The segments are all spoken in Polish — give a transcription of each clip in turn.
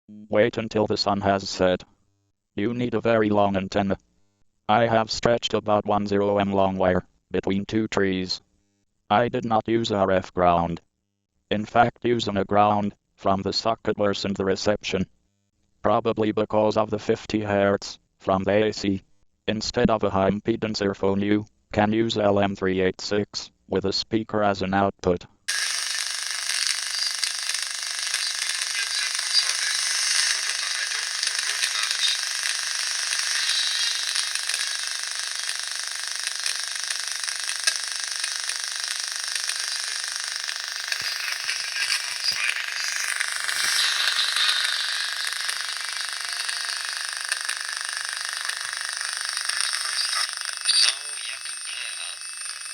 Wait until the sun has set. You need a very long antenna. I have stretched about 10 m long wire between two trees. I did not use RF ground. In fact, using a ground from the socket worsened the reception, probably because of the 50 Hz from the AC. Instead of a high impedance earphone, you can use LM386 with a speaker as an output. Są jak plewa,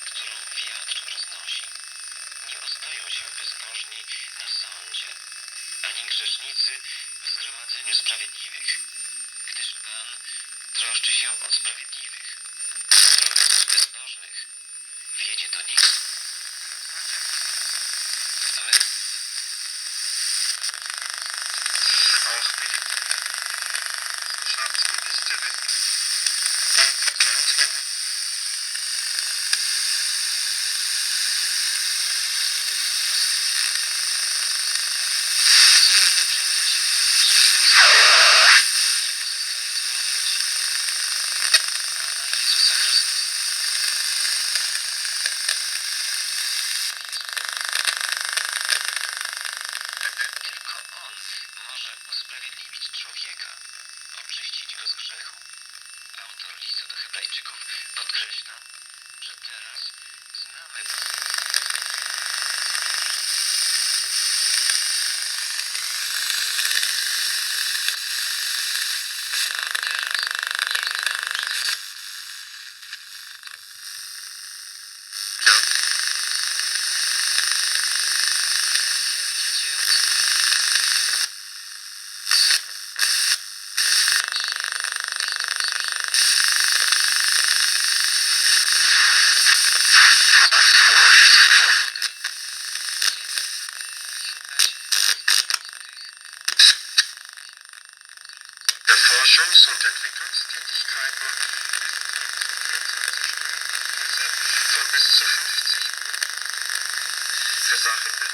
którą wiatr roznosi. Nie ostoją się bezbożni na sądzie, ani grzesznicy w zgromadzeniu sprawiedliwych, gdyż Pan troszczy się o sprawiedliwych. Droga z bezbożnych wiedzie do nich. Amen. Auch Wissenschaftsministerin und Vertrauensmänner Jezusa Chrystusa. Tylko On może usprawiedliwić człowieka, oczyścić go z grzechu. Autor listu do Hebrajczyków podkreśla, że teraz znamy der Forschungs- und Entwicklungstätigkeiten von bis zu 50 für Sachende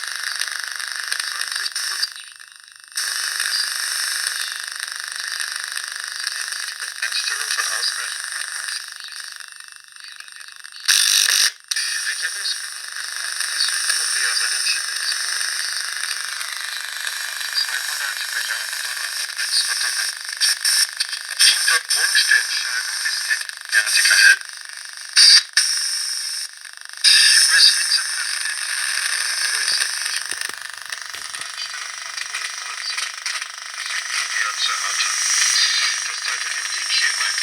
20 Einstellung von ausreichend Regierungsmittel seinen Chipexport 200 Milliarden Dollar Movements verdoppelt. Hinter Grundstellenscheiben ist der Artikel hält. US-Vizepräsident Harris hat Einstellung von 190 Milliarden zu erörtern. Das deutet den Blick hier beim